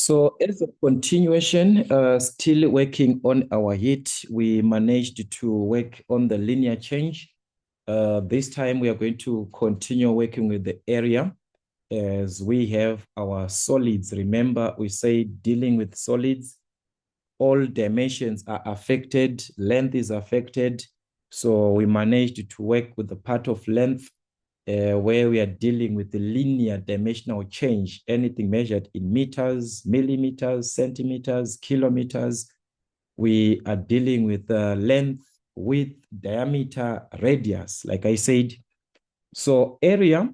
So as a continuation, still working on our heat, we managed to work on the linear change. This time we are going to continue working with the area as we have our solids. Remember, we say dealing with solids, all dimensions are affected, length is affected. So we managed to work with the part of length where we are dealing with the linear dimensional change, anything measured in meters, millimeters, centimeters, kilometers. We are dealing with the length, width, diameter, radius, like I said. So area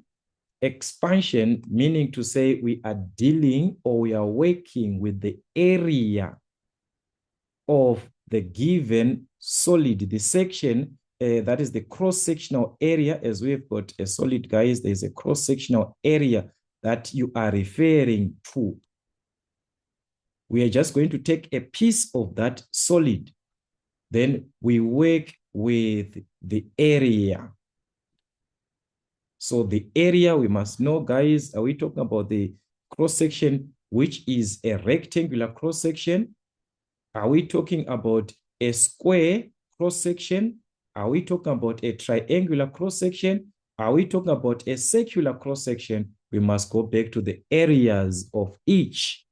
expansion, meaning to say we are dealing or we are working with the area of the given solid, the section that is the cross-sectional area. As we've got a solid, guys, there's a cross-sectional area that you are referring to. We are just going to take a piece of that solid. Then we work with the area. So the area, we must know, guys, are we talking about the cross-section, which is a rectangular cross-section? Are we talking about a square cross-section? Are we talking about a triangular cross-section? Are we talking about a circular cross-section? We must go back to the areas of each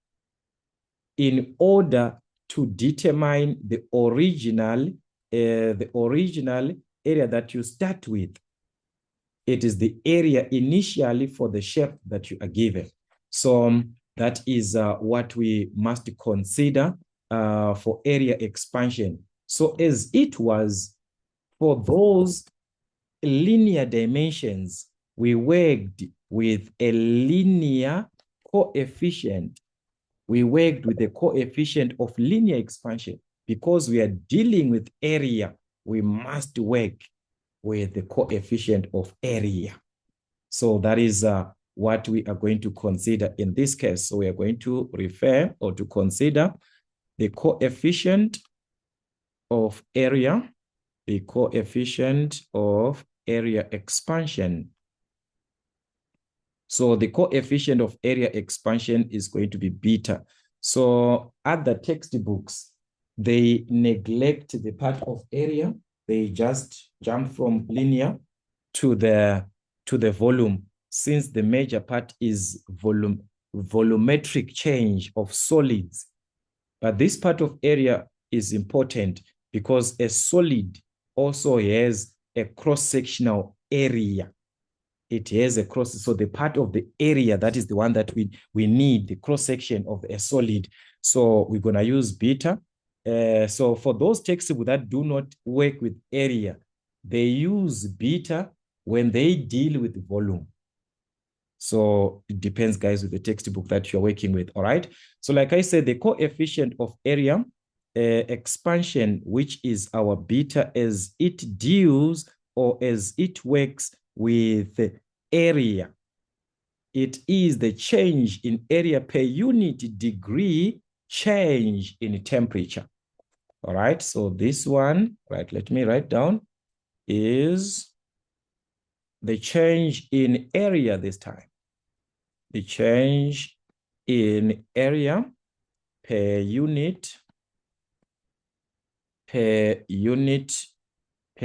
in order to determine the original area that you start with. It is the area initially for the shape that you are given. So that is what we must consider for area expansion. So as it was for those linear dimensions, we worked with a linear coefficient. We worked with the coefficient of linear expansion. Because we are dealing with area, we must work with the coefficient of area. So that is what we are going to consider in this case. So we are going to refer or to consider the coefficient of area, the coefficient of area expansion. So the coefficient of area expansion is going to be beta. So other textbooks, they neglect the part of area. They just jump from linear to the volume, since the major part is volumetric change of solids. But this part of area is important because a solid also has a cross-sectional area. It has a cross, so the part of the area, that is the one that we need, the cross-section of a solid. So we're going to use beta. So for those textbooks that do not work with area, they use beta when they deal with volume. So it depends, guys, with the textbook that you're working with, all right? So like I said, the coefficient of area expansion, which is our beta, as it deals or as it works with area, it is the change in area per unit degree change in temperature. All right, so this one, right, let me write down, is the change in area this time. The change in area per unit per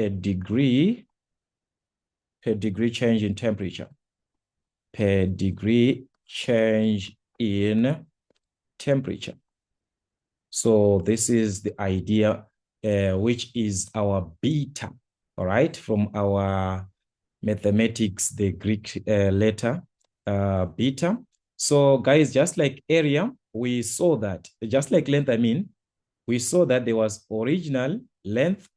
degree change in temperature, per degree change in temperature. So this is the idea, which is our beta, all right, from our mathematics, the Greek letter beta. So guys, just like area, we saw that, just like length, I mean, we saw that there was original length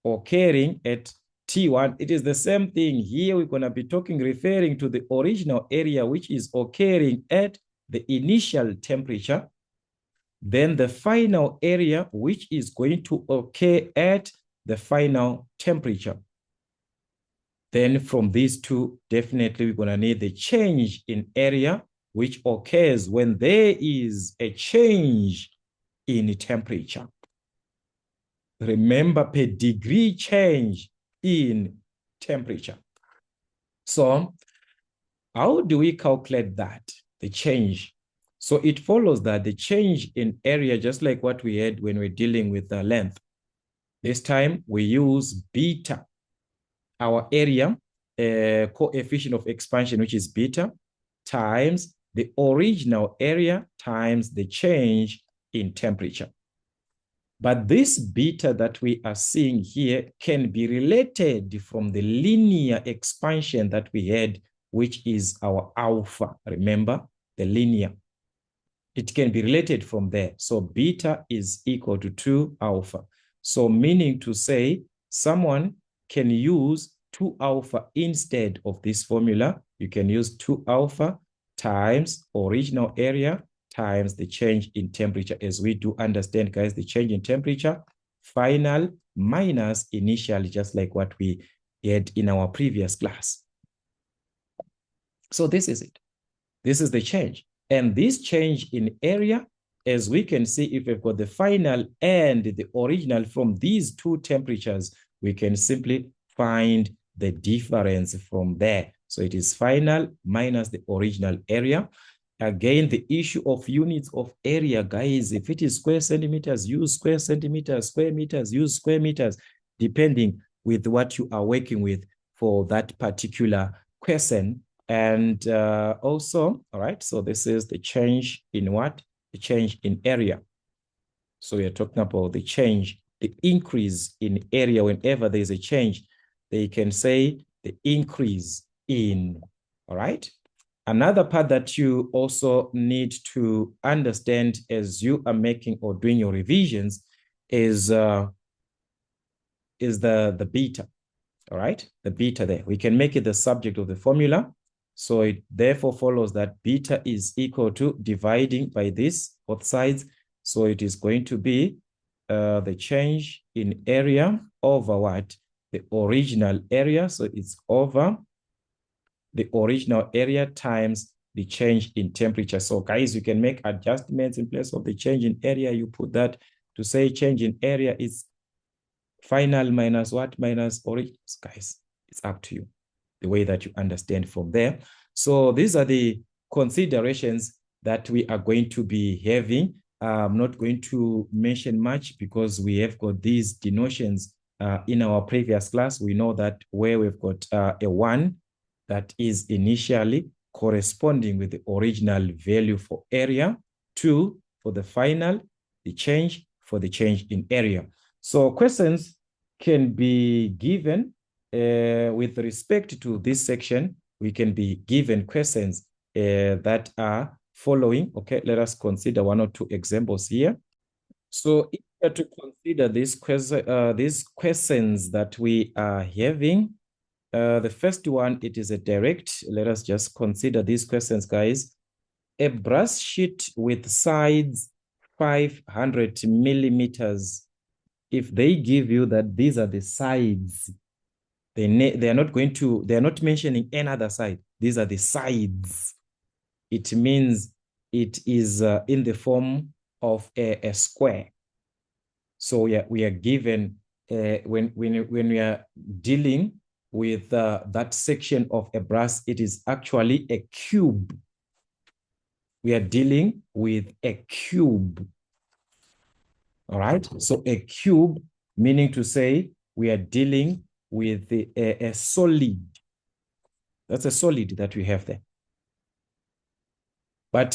occurring at T1. It is the same thing here. We're going to be referring to the original area, which is occurring at the initial temperature. Then the final area, which is going to occur at the final temperature. Then from these two, definitely we're going to need the change in area, which occurs when there is a change in temperature. Remember, per degree change in temperature. So how do we calculate that, the change? So it follows that the change in area, just like what we had when we're dealing with the length, this time we use beta, our area coefficient of expansion, which is beta, times the original area times the change in temperature. But this beta that we are seeing here can be related from the linear expansion that we had, which is our alpha. Remember, the linear. It can be related from there. So beta is equal to 2 alpha. So meaning to say someone can use 2 alpha instead of this formula. You can use 2 alpha times original area times the change in temperature. As we do understand, guys, the change in temperature, final minus initial, just like what we had in our previous class. So this is it. This is the change. And this change in area, as we can see, if we've got the final and the original from these two temperatures, we can simply find the difference from there. So it is final minus the original area. Again, the issue of units of area, guys, if it is square centimeters, use square centimeters, square meters, use square meters, depending with what you are working with for that particular question. And also, all right, so this is the change in what? The change in area. So we are talking about the change, the increase in area. Whenever there's a change, they can say the increase in, all right? Another part that you also need to understand as you are making or doing your revisions is the beta, all right? The beta there. We can make it the subject of the formula. So it therefore follows that beta is equal to dividing by this, both sides. So it is going to be the change in area over what? The original area. So it's over the original area times the change in temperature. So guys, you can make adjustments in place of the change in area. You put that to say change in area is final minus what? Minus original. Guys, it's up to you, the way that you understand from there. So these are the considerations that we are going to be having. I'm not going to mention much because we have got these denotions in our previous class. We know that where we've got a 1 that is initially corresponding with the original value for area, 2 for the final, the change for the change in area. So questions can be given with respect to this section. We can be given questions that are following. Okay, let us consider 1 or 2 examples here. So if we are to consider these questions that we are having, the first one, it is a direct. Let us just consider these questions, guys. A brass sheet with sides 500 millimeters. If they give you that these are the sides, they are not mentioning any other side. These are the sides. It means it is in the form of a square. So we are given when we are dealing with that section of a brass, it is actually a cube. We are dealing with a cube. All right. So a cube, meaning to say we are dealing with a solid. That's a solid that we have there. But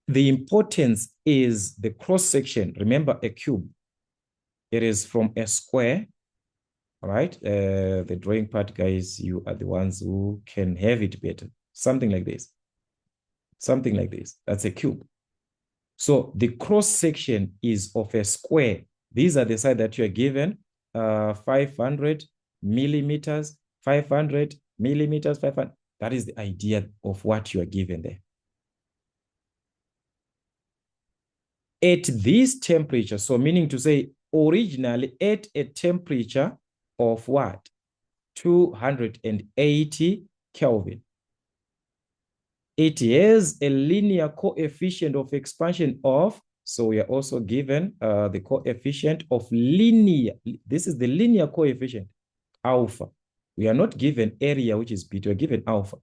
the importance is the cross section. Remember, a cube. It is from a square. All right. The drawing part, guys, you are the ones who can have it better. Something like this. Something like this. That's a cube. So the cross section is of a square. These are the sides that you are given. 500 millimeters, 500 millimeters, 500. That is the idea of what you are given there. At this temperature, so meaning to say originally at a temperature of what? 280 Kelvin. It has a linear coefficient of expansion of, so we are also given the coefficient of linear. This is the linear coefficient, alpha. We are not given area, which is beta, we're given alpha.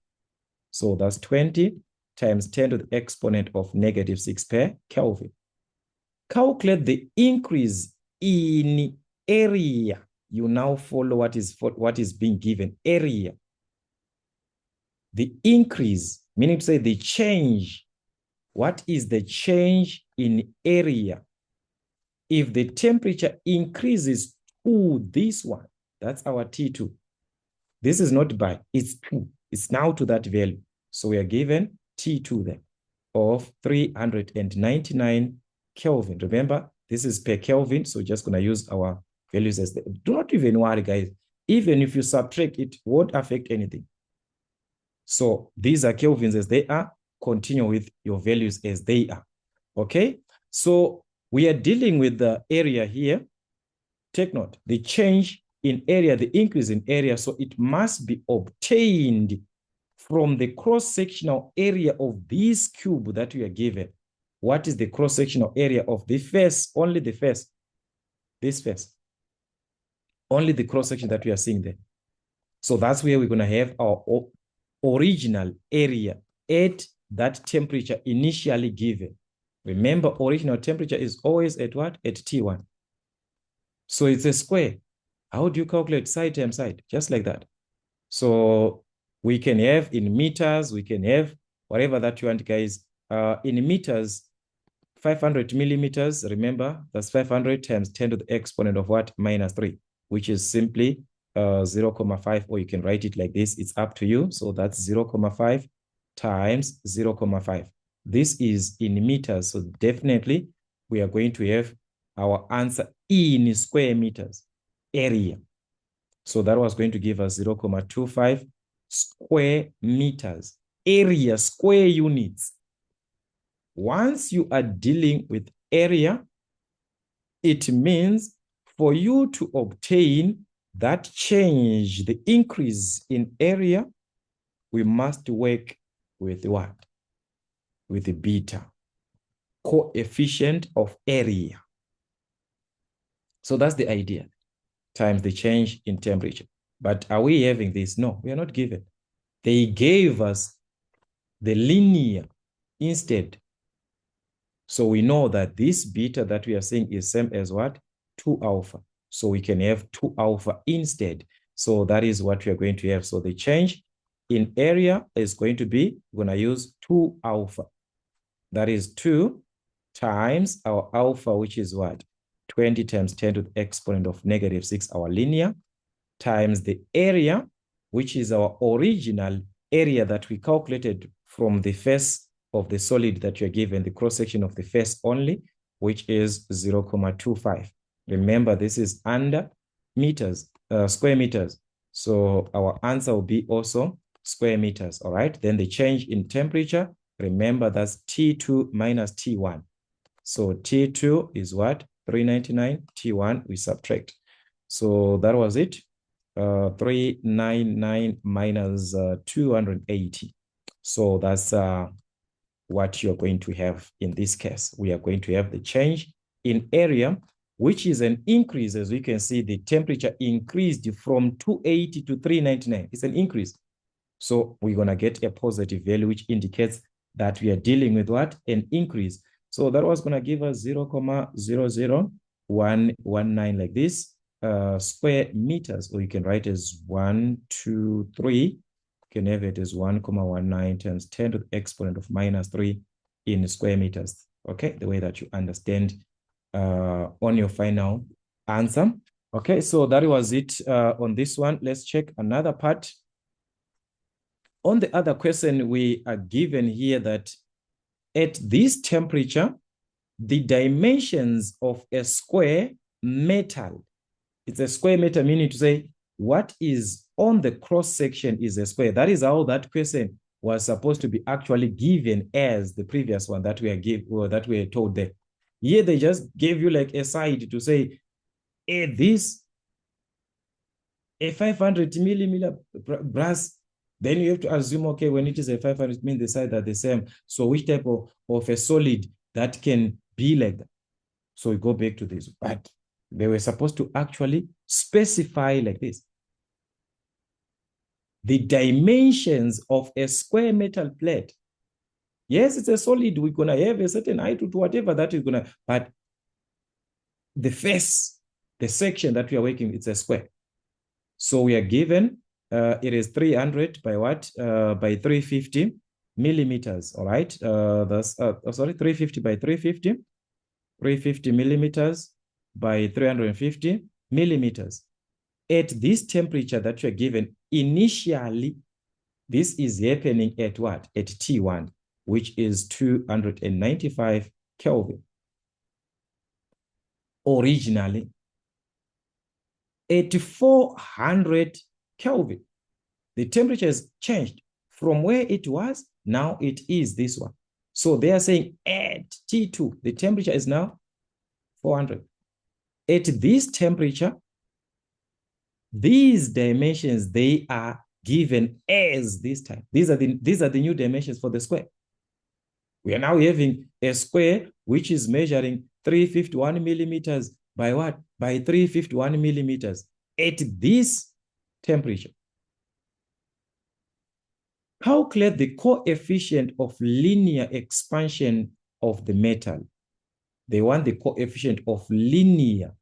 So that's 20 times 10 to the exponent of negative 6 per Kelvin. Calculate the increase in area. You now follow what is being given, area. The increase, meaning to say the change. What is the change in area? If the temperature increases to this one, that's our T2. This is not by, it's 2. It's now to that value. So we are given T2 then of 399 Kelvin. Remember, this is per Kelvin, so we're just going to use our values as do not even worry, guys. Even if you subtract, it won't affect anything. So these are Kelvins as they are. Continue with your values as they are. Okay? So we are dealing with the area here. Take note, the change in area, the increase in area, so it must be obtained from the cross-sectional area of this cube that we are given. What is the cross-sectional area of the face? Only the face. This face. Only the cross-section that we are seeing there. So that's where we're going to have our original area at that temperature initially given. Remember, original temperature is always at what? At T1. So it's a square. How do you calculate side times side? Just like that. So we can have in meters, we can have whatever that you want, guys. In meters, 500 millimeters, remember, that's 500 times 10 to the exponent of what? Minus 3, which is simply 0.5, or you can write it like this. It's up to you. So that's 0.5 times 0.5. This is in meters. So definitely we are going to have our answer in square meters area. So that was going to give us 0.25 square meters area, square units. Once you are dealing with area, it means for you to obtain that change, the increase in area, we must work with what? With the beta, coefficient of area. So that's the idea, times the change in temperature. But are we having this? No, we are not given. They gave us the linear instead. So we know that this beta that we are seeing is same as what? 2 alpha. So we can have 2 alpha instead. So that is what we are going to have. So the change in area is going to be, we're going to use 2 alpha. That is 2 times our alpha, which is what? 20 times 10 to the exponent of negative 6, our linear, times the area, which is our original area that we calculated from the face of the solid that you're given, the cross-section of the face only, which is 0.25. Remember, this is under meters, square meters. So our answer will be also square meters, all right? Then the change in temperature, remember that's T2 minus T1. So T2 is what? 399, T1 we subtract. So that was it. 399 minus 280. So that's what you're going to have in this case. We are going to have the change in area, which is an increase. As we can see, the temperature increased from 280 to 399. It's an increase. So we're going to get a positive value, which indicates that we are dealing with what? An increase. So that was going to give us 0.00119 like this, square meters, or you can write as 1, 2, 3. You can have it as 1.19 times 10 to the exponent of minus 3 in square meters. Okay, the way that you understand on your final answer. Okay, so that was it on this one. Let's check another part. On the other question, we are given here that at this temperature, the dimensions of a square metal, it's a square metal, meaning to say what is on the cross-section is a square. That is how that question was supposed to be actually given as the previous one that we were told there. Here they just gave you like a side to say, this, a 500 millimeter brass, then you have to assume, okay, when it is a 500, it means the sides are the same. So which type of a solid that can be like that? So we go back to this, but they were supposed to actually specify like this. The dimensions of a square metal plate Yes, it's a solid. We're going to have a certain height to whatever that is going to, but the face, the section that we are working with, it's a square. So we are given, it is 300 by what? By 350 millimeters, all right? That's, sorry, 350 by 350, 350 millimeters by 350 millimeters. At this temperature that you're given, initially, this is happening at what? At T1, which is 295 Kelvin. Originally, at 400 Kelvin, the temperature has changed from where it was. Now it is this one. So they are saying at T2, the temperature is now 400. At this temperature, these dimensions, they are given as this time. These are the new dimensions for the square. We are now having a square which is measuring 351 millimeters by what? By 351 millimeters at this temperature. Calculate the coefficient of linear expansion of the metal. They want the coefficient of linear.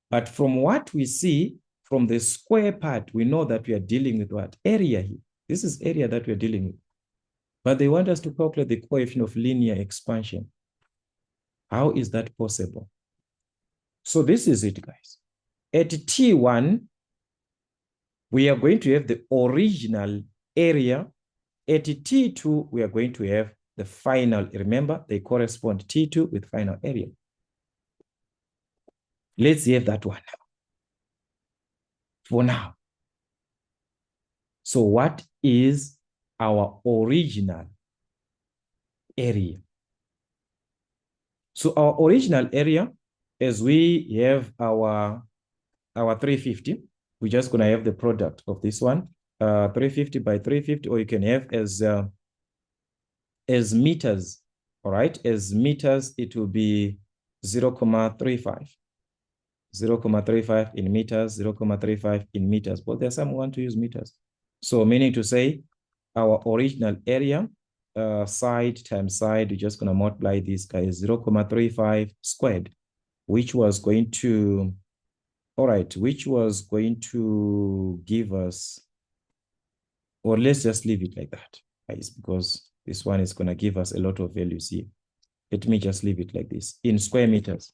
But from what we see, from the square part, we know that we are dealing with what? Area here. This is area that we are dealing with. But they want us to calculate the coefficient of linear expansion. How is that possible? So this is it, guys. At T1, we are going to have the original area. At T2, we are going to have the final. Remember, they correspond T2 with final area. Let's have that one now. For now. So what is our original area? So our original area, as we have our 350, we're just going to have the product of this one, 350 by 350, or you can have as meters, all right? As meters, it will be 0.35. 0.35 in meters, 0.35 in meters. But there's some who want to use meters. So meaning to say, our original area, side times side, we're just going to multiply this guy 0.35 squared, which was going to, all right, which was going to give us, or let's just leave it like that, guys, because this one is going to give us a lot of values here. Let me just leave it like this, in square meters.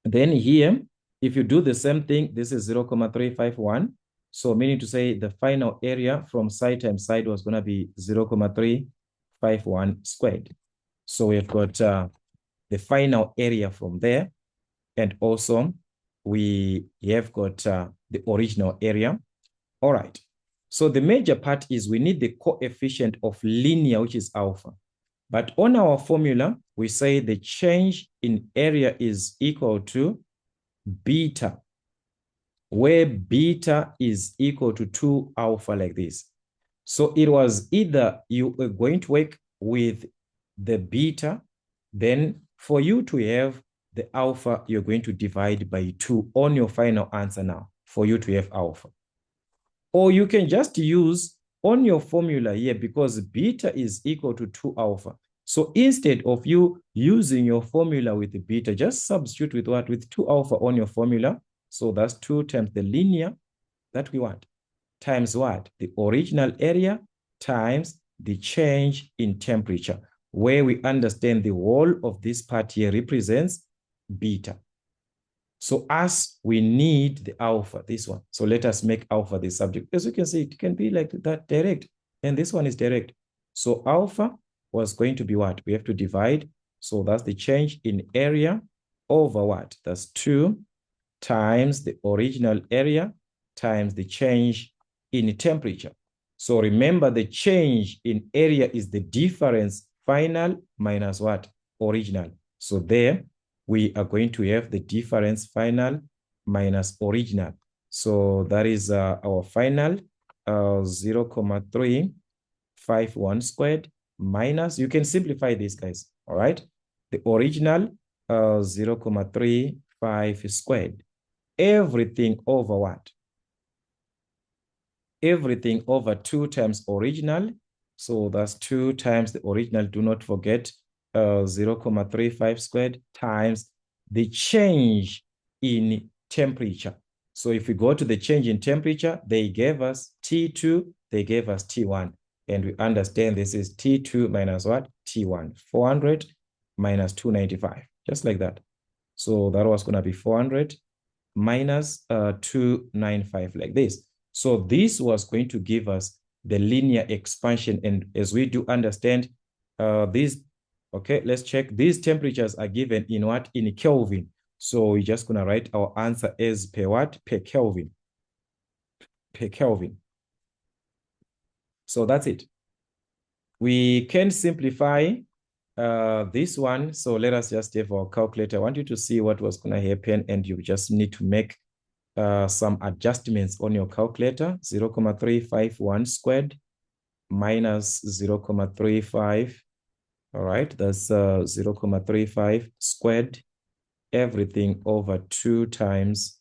Then here, if you do the same thing, this is 0.351. So meaning to say the final area from side times side was going to be 0.351 squared. So we've got the final area from there. And also we have got the original area. All right. So the major part is we need the coefficient of linear, which is alpha. But on our formula, we say the change in area is equal to beta, where beta is equal to 2 alpha like this. So it was either you were going to work with the beta, then for you to have the alpha, you're going to divide by 2 on your final answer now for you to have alpha. Or you can just use on your formula here, because beta is equal to 2 alpha. So instead of you using your formula with the beta, just substitute with what? With 2 alpha on your formula. So that's 2 times the linear that we want, times what? The original area times the change in temperature, where we understand the whole of this part here represents beta. So as we need the alpha, this one. So let us make alpha the subject. As you can see, it can be like that direct. And this one is direct. So alpha was going to be what? We have to divide. So that's the change in area over what? That's 2 times the original area times the change in temperature. So remember, the change in area is the difference final minus what? Original. So there, we are going to have the difference final minus original. So that is our final 0.351 squared minus, you can simplify this, guys, all right? The original 0.35 squared. Everything over what? Everything over 2 times original So that's 2 times the original, do not forget, 0.35 squared times the change in temperature. So if we go to the change in temperature, they gave us T2, they gave us T1. And we understand this is T2 minus what? T1. 400 minus 295, just like that. So that was going to be 400 minus 295, like this. So this was going to give us the linear expansion. And as we do understand, these, okay, let's check. These temperatures are given in what? In Kelvin. So we're just going to write our answer as per what? Per Kelvin. Per Kelvin. So that's it. We can simplify this one. So let us just have our calculator. I want you to see what was going to happen, and you just need to make some adjustments on your calculator. 0.351 squared minus 0.35. All right, that's 0.35 squared, everything over 2 times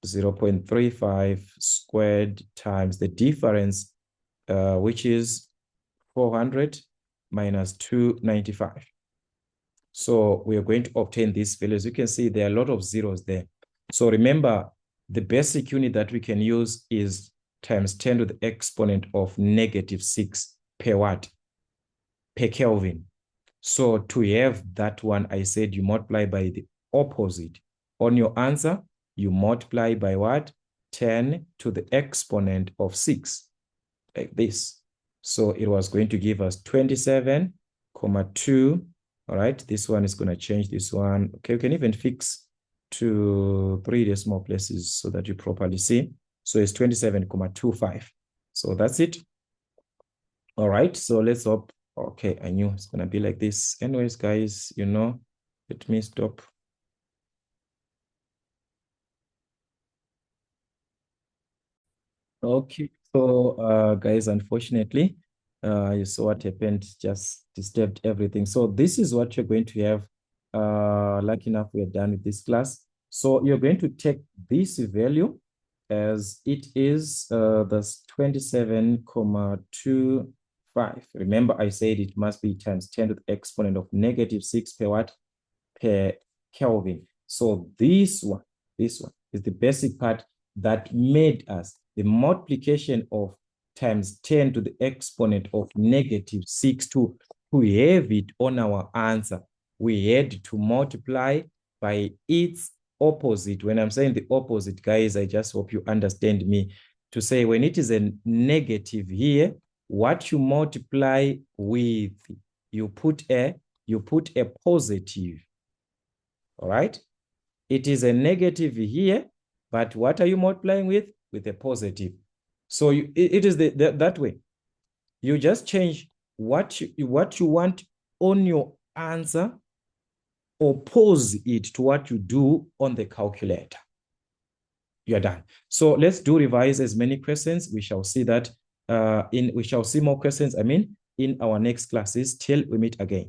0.35 squared times the difference, which is 400 minus 295. So we are going to obtain these values. You can see there are a lot of zeros there. So remember, the basic unit that we can use is times 10 to the exponent of -6 per watt, per Kelvin. So to have that one, I said you multiply by the opposite. On your answer, you multiply by what? 10 to the exponent of 6, like this. So it was going to give us 27,2. All right, this one is going to change this one. Okay, we can even fix to 3 decimal places so that you properly see. So it's 27,25. So that's it. All right, so let's hope. Okay, I knew it's going to be like this. Anyways, guys, you know, let me stop. Okay, so guys, unfortunately, you saw what happened, just disturbed everything. So this is what you're going to have. Lucky enough, we're done with this class. So you're going to take this value as it is, that's 27,25. Remember, I said it must be times 10 to the exponent of -6 per watt per Kelvin. So this one is the basic part that made us the multiplication of times 10 to the exponent of -6 to have it on our answer. We had to multiply by its opposite. When I'm saying the opposite, guys, I just hope you understand me. To say when it is a negative here, what you multiply with, you put a positive. All right. It is a negative here, but what are you multiplying with? With a positive. So it is that way. You just change what you want on your answer, oppose it to what you do on the calculator. You're done. So let's do revise as many questions. We shall see that we shall see more questions, in our next classes till we meet again.